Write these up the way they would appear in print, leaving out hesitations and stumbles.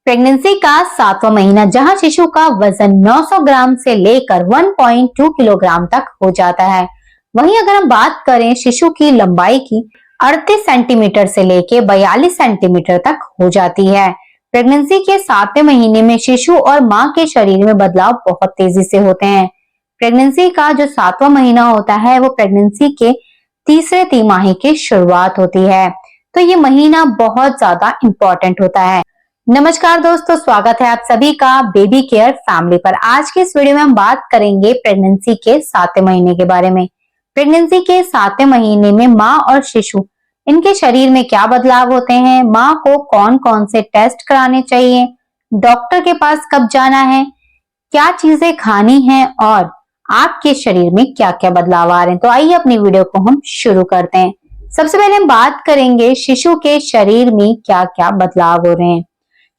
Pregnancy का 7वां महीना, जहां शिशु का वजन 900 ग्राम से लेकर 1.2 किलोग्राम तक हो जाता है। वहीं अगर हम बात करें शिशु की लंबाई की, 38 सेंटीमीटर से लेकर 42 सेंटीमीटर तक हो जाती है। प्रेगनेंसी के 7वें महीने में शिशु और मां के शरीर में बदलाव बहुत तेजी से होते हैं। प्रेगनेंसी का जो 7वां महीना होता है वो प्रेगनेंसी के तीसरे तिमाही की शुरुआत होती है, तो ये महीना बहुत ज्यादा इंपॉर्टेंट होता है। नमस्कार दोस्तों, स्वागत है आप सभी का बेबी केयर फैमिली पर। आज के इस वीडियो में हम बात करेंगे प्रेगनेंसी के 7वें महीने के बारे में। प्रेगनेंसी के 7वें महीने में माँ और शिशु, इनके शरीर में क्या बदलाव होते हैं, माँ को कौन कौन से टेस्ट कराने चाहिए, डॉक्टर के पास कब जाना है, क्या चीजें खानी है और आपके शरीर में क्या क्या बदलाव आ रहे हैं। तो आइए अपनी वीडियो को हम शुरू करते हैं। सबसे पहले हम बात करेंगे शिशु के शरीर में क्या क्या बदलाव हो रहे हैं।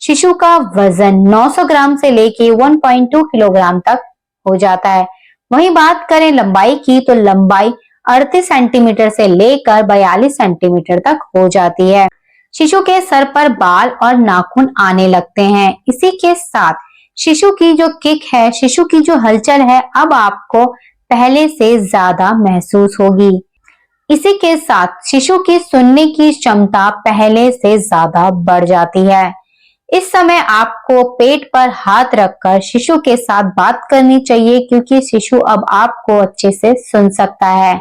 शिशु का वजन 900 ग्राम से लेके 1.2 किलोग्राम तक हो जाता है। वहीं बात करें लंबाई की, तो लंबाई 38 सेंटीमीटर से लेकर 42 सेंटीमीटर तक हो जाती है। शिशु के सर पर बाल और नाखून आने लगते हैं। इसी के साथ शिशु की जो किक है, शिशु की जो हलचल है, अब आपको पहले से ज्यादा महसूस होगी। इसी के साथ शिशु की सुनने की क्षमता पहले से ज्यादा बढ़ जाती है। इस समय आपको पेट पर हाथ रखकर शिशु के साथ बात करनी चाहिए, क्योंकि शिशु अब आपको अच्छे से सुन सकता है।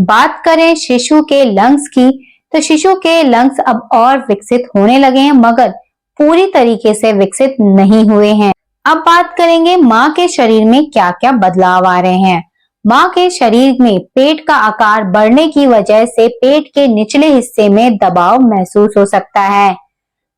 बात करें शिशु के लंग्स की, तो शिशु के लंग्स अब और विकसित होने लगे हैं, मगर पूरी तरीके से विकसित नहीं हुए हैं। अब बात करेंगे माँ के शरीर में क्या क्या बदलाव आ रहे हैं। माँ के शरीर में पेट का आकार बढ़ने की वजह से पेट के निचले हिस्से में दबाव महसूस हो सकता है।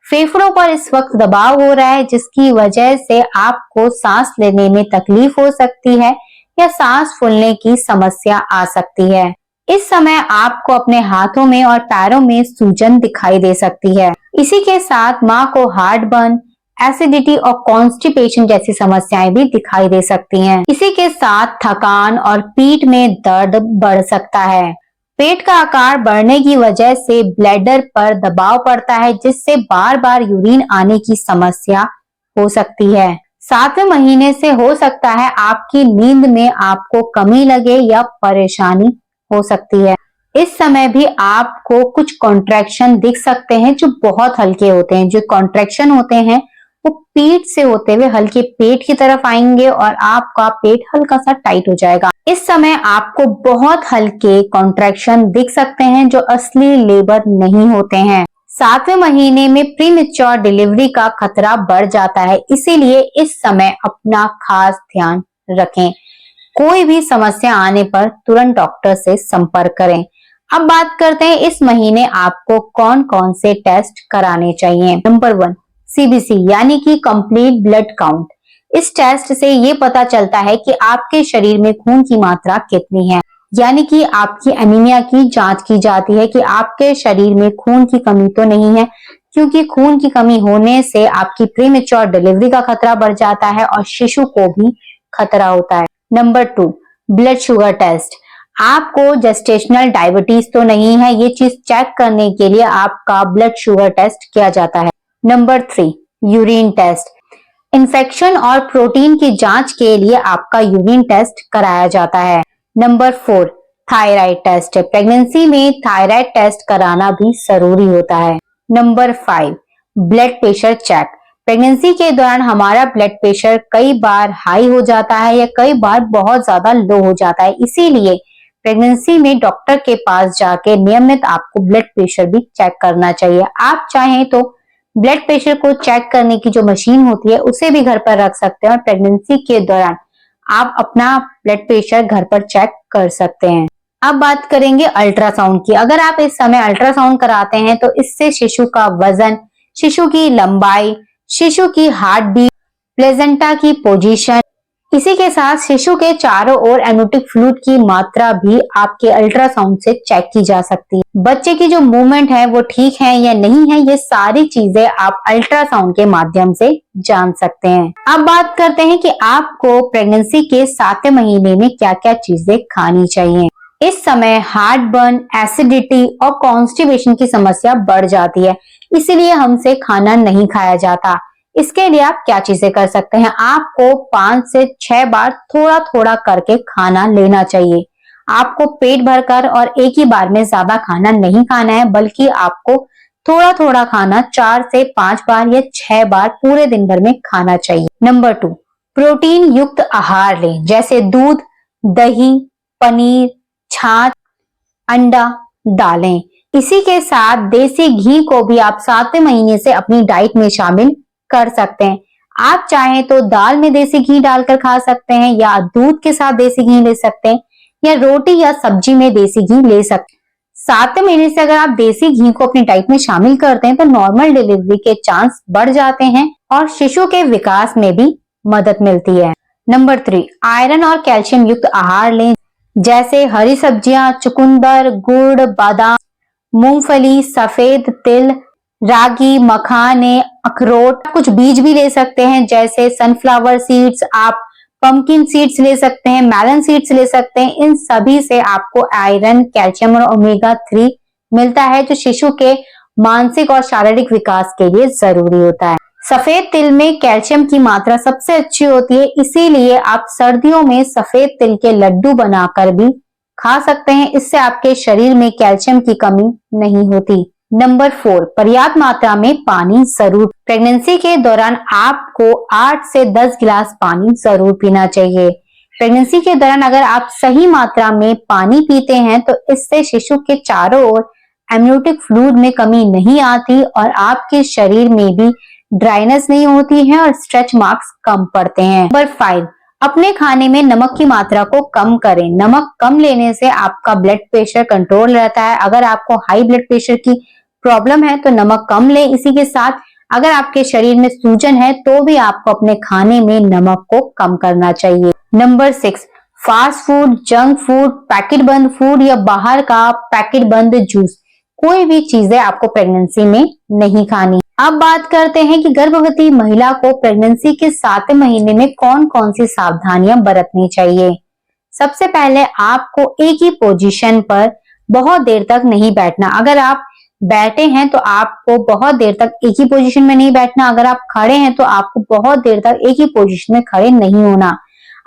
फेफड़ों पर इस वक्त दबाव हो रहा है, जिसकी वजह से आपको सांस लेने में तकलीफ हो सकती है या सांस फूलने की समस्या आ सकती है। इस समय आपको अपने हाथों में और पैरों में सूजन दिखाई दे सकती है। इसी के साथ माँ को हार्टबर्न, एसिडिटी और कॉन्स्टिपेशन जैसी समस्याएं भी दिखाई दे सकती हैं। इसी के साथ थकान और पीठ में दर्द बढ़ सकता है। पेट का आकार बढ़ने की वजह से ब्लैडर पर दबाव पड़ता है, जिससे बार बार यूरिन आने की समस्या हो सकती है। 7वें महीने से हो सकता है आपकी नींद में आपको कमी लगे या परेशानी हो सकती है। इस समय भी आपको कुछ कॉन्ट्रैक्शन दिख सकते हैं जो बहुत हल्के होते हैं। जो कॉन्ट्रैक्शन होते हैं वो पीठ से होते हुए हल्के पेट की तरफ आएंगे और आपका पेट हल्का सा टाइट हो जाएगा। इस समय आपको बहुत हल्के कॉन्ट्रैक्शन दिख सकते हैं जो असली लेबर नहीं होते हैं। 7वें महीने में प्रीमेच्योर डिलीवरी का खतरा बढ़ जाता है, इसीलिए इस समय अपना खास ध्यान रखें। कोई भी समस्या आने पर तुरंत डॉक्टर से संपर्क करें। अब बात करते हैं इस महीने आपको कौन कौन से टेस्ट कराने चाहिए। नंबर 1, CBC यानी कि कंप्लीट ब्लड काउंट। इस टेस्ट से ये पता चलता है कि आपके शरीर में खून की मात्रा कितनी है, यानी कि आपकी एनीमिया की जांच की जाती है कि आपके शरीर में खून की कमी तो नहीं है, क्योंकि खून की कमी होने से आपकी प्रीमेच्योर डिलीवरी का खतरा बढ़ जाता है और शिशु को भी खतरा होता है। Number 2, blood sugar test. आपको जेस्टेशनल डायबिटीज तो नहीं है, ये चीज चेक करने के लिए आपका ब्लड शुगर टेस्ट किया जाता है। Number 3, urine test. इन्फेक्शन और प्रोटीन की जांच के लिए आपका यूरिन टेस्ट कराया जाता है। Number 4, thyroid test. प्रेगनेंसी में थायराइड टेस्ट कराना भी जरूरी होता है। Number 5, blood pressure check. Pregnancy के दौरान हमारा ब्लड प्रेशर कई बार हाई हो जाता है या कई बार बहुत ज्यादा लो हो जाता है, इसीलिए प्रेगनेंसी में डॉक्टर के पास जाके नियमित आपको ब्लड प्रेशर भी चेक करना चाहिए। आप चाहें तो ब्लड प्रेशर को चेक करने की जो मशीन होती है उसे भी घर पर रख सकते हैं और प्रेगनेंसी के दौरान आप अपना ब्लड प्रेशर घर पर चेक कर सकते हैं। अब बात करेंगे अल्ट्रासाउंड की। अगर आप इस समय अल्ट्रासाउंड कराते हैं तो इससे शिशु का वजन, शिशु की लंबाई, शिशु की हार्ट बीट, प्लेसेंटा की पोजीशन, इसी के साथ शिशु के चारों ओर एमनियोटिक फ्लूइड की मात्रा भी आपके अल्ट्रासाउंड से चेक की जा सकती है। बच्चे की जो मूवमेंट है वो ठीक है या नहीं है, ये सारी चीजें आप अल्ट्रासाउंड के माध्यम से जान सकते हैं। अब बात करते हैं कि आपको प्रेगनेंसी के 7वें महीने में क्या क्या चीजें खानी चाहिए। इस समय हार्टबर्न, एसिडिटी और कॉन्स्टिपेशन की समस्या बढ़ जाती है, इसलिए हमसे खाना नहीं खाया जाता। इसके लिए आप क्या चीजें कर सकते हैं, आपको 5 से 6 बार थोड़ा थोड़ा करके खाना लेना चाहिए। आपको पेट भरकर और एक ही बार में ज्यादा खाना नहीं खाना है, बल्कि आपको थोड़ा थोड़ा खाना 4 से 5 बार या 6 बार पूरे दिन भर में खाना चाहिए। नंबर 2, प्रोटीन युक्त आहार लें, जैसे दूध, दही, पनीर, छाछ, अंडा, दालें। इसी के साथ देसी घी को भी आप 7वें महीने से अपनी डाइट में शामिल कर सकते हैं। आप चाहें तो दाल में देसी घी डालकर खा सकते हैं, या दूध के साथ देसी घी ले सकते हैं, या रोटी या सब्जी में देसी घी ले सकते हैं। 7वें महीने से अगर आप देसी घी को अपनी डाइट में शामिल करते हैं तो नॉर्मल डिलीवरी के चांस बढ़ जाते हैं और शिशु के विकास में भी मदद मिलती है। नंबर 3, आयरन और कैल्शियम युक्त आहार लें, जैसे हरी सब्जियां, चुकंदर, गुड़, बादाम, मूंगफली, सफेद तिल, रागी, मखाने, अखरोट। कुछ बीज भी ले सकते हैं, जैसे सनफ्लावर सीड्स, आप पंपकिन सीड्स ले सकते हैं, मेलन सीड्स ले सकते हैं। इन सभी से आपको आयरन, कैल्शियम और ओमेगा 3 मिलता है, जो शिशु के मानसिक और शारीरिक विकास के लिए जरूरी होता है। सफेद तिल में कैल्शियम की मात्रा सबसे अच्छी होती है, इसीलिए आप सर्दियों में सफेद तिल के लड्डू बनाकर भी खा सकते हैं। इससे आपके शरीर में कैल्शियम की कमी नहीं होती। नंबर 4, पर्याप्त मात्रा में पानी जरूर। प्रेगनेंसी के दौरान आपको 8 से 10 गिलास पानी जरूर पीना चाहिए। प्रेगनेंसी के दौरान अगर आप सही मात्रा में पानी पीते हैं तो इससे शिशु के चारों ओर एमनियोटिक फ्लूइड में कमी नहीं आती और आपके शरीर में भी ड्राइनेस नहीं होती है और स्ट्रेच मार्क्स कम पड़ते हैं। नंबर 5, अपने खाने में नमक की मात्रा को कम करें। नमक कम लेने से आपका ब्लड प्रेशर कंट्रोल रहता है। अगर आपको हाई ब्लड प्रेशर की प्रॉब्लम है तो नमक कम लें। इसी के साथ अगर आपके शरीर में सूजन है तो भी आपको अपने खाने में नमक को कम करना चाहिए। Number 6, fast food, junk food, packet बंद फूड या बाहर का पैकेट बंद जूस, कोई भी चीजें आपको प्रेगनेंसी में नहीं खानी। अब बात करते हैं कि गर्भवती महिला को प्रेगनेंसी के 7वें महीने में कौन कौन सी सावधानियां बरतनी चाहिए। सबसे पहले आपको एक ही पोजीशन पर बहुत देर तक नहीं बैठना। अगर आप बैठे हैं तो आपको बहुत देर तक एक ही पोजीशन में नहीं बैठना। अगर आप खड़े हैं तो आपको बहुत देर तक एक ही पोजीशन में खड़े नहीं होना।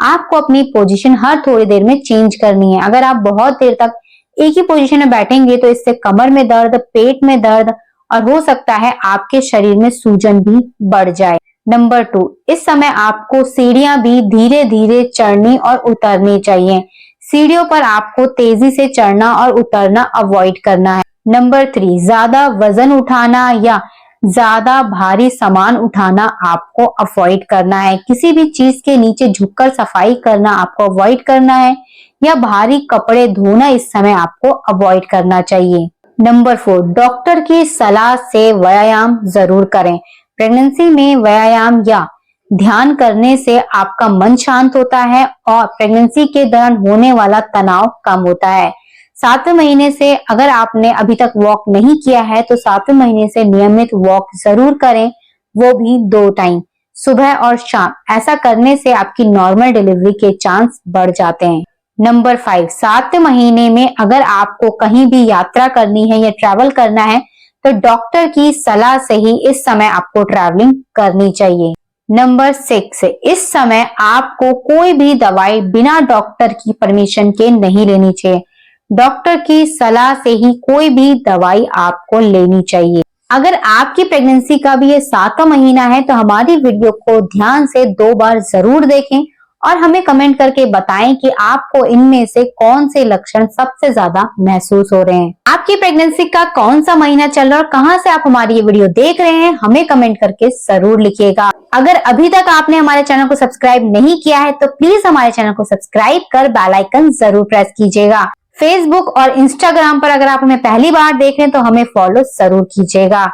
आपको अपनी पोजीशन हर थोड़ी देर में चेंज करनी है। अगर आप बहुत देर तक एक ही पोजीशन में बैठेंगे तो इससे कमर में दर्द, पेट में दर्द और हो सकता है आपके शरीर में सूजन भी बढ़ जाए। नंबर 2, इस समय आपको सीढ़ियां भी धीरे धीरे चढ़नी और उतरनी चाहिए। सीढ़ियों पर आपको तेजी से चढ़ना और उतरना अवॉइड करना है। नंबर 3, ज्यादा वजन उठाना या ज्यादा भारी सामान उठाना आपको अवॉइड करना है। किसी भी चीज के नीचे झुककर सफाई करना आपको अवॉइड करना है, या भारी कपड़े धोना इस समय आपको अवॉइड करना चाहिए। नंबर 4, डॉक्टर की सलाह से व्यायाम जरूर करें। प्रेगनेंसी में व्यायाम या ध्यान करने से आपका मन शांत होता है और प्रेगनेंसी के दौरान होने वाला तनाव कम होता है। 7वें महीने से अगर आपने अभी तक वॉक नहीं किया है तो 7वें महीने से नियमित वॉक जरूर करें, वो भी 2 टाइम, सुबह और शाम। ऐसा करने से आपकी नॉर्मल डिलीवरी के चांस बढ़ जाते हैं। नंबर 5, 7वें महीने में अगर आपको कहीं भी यात्रा करनी है या ट्रैवल करना है तो डॉक्टर की सलाह से ही इस समय आपको ट्रैवलिंग करनी चाहिए। नंबर 6, इस समय आपको कोई भी दवाई बिना डॉक्टर की परमिशन के नहीं लेनी चाहिए। डॉक्टर की सलाह से ही कोई भी दवाई आपको लेनी चाहिए। अगर आपकी प्रेगनेंसी का भी ये 7वां महीना है तो हमारी वीडियो को ध्यान से 2 बार जरूर देखें और हमें कमेंट करके बताएं कि आपको इनमें से कौन से लक्षण सबसे ज्यादा महसूस हो रहे हैं। आपकी प्रेगनेंसी का कौन सा महीना चल रहा है और कहां से आप हमारी ये वीडियो देख रहे हैं, हमें कमेंट करके जरूर लिखिएगा। अगर अभी तक आपने हमारे चैनल को सब्सक्राइब नहीं किया है तो प्लीज हमारे चैनल को सब्सक्राइब कर बेल आइकन जरूर प्रेस कीजिएगा। फेसबुक और इंस्टाग्राम पर अगर आप हमें पहली बार देख रहे हैं तो हमें फॉलो जरूर कीजिएगा।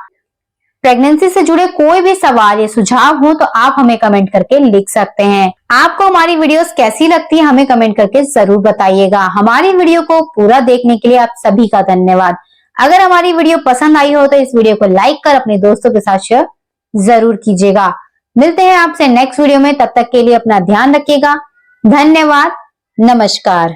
प्रेगनेंसी से जुड़े कोई भी सवाल या सुझाव हो तो आप हमें कमेंट करके लिख सकते हैं। आपको हमारी वीडियोस कैसी लगती है हमें कमेंट करके जरूर बताइएगा। हमारी वीडियो को पूरा देखने के लिए आप सभी का धन्यवाद। अगर हमारी वीडियो पसंद आई हो तो इस वीडियो को लाइक कर अपने दोस्तों के साथ शेयर जरूर कीजिएगा। मिलते हैं आपसे नेक्स्ट वीडियो में, तब तक के लिए अपना ध्यान रखिएगा। धन्यवाद, नमस्कार।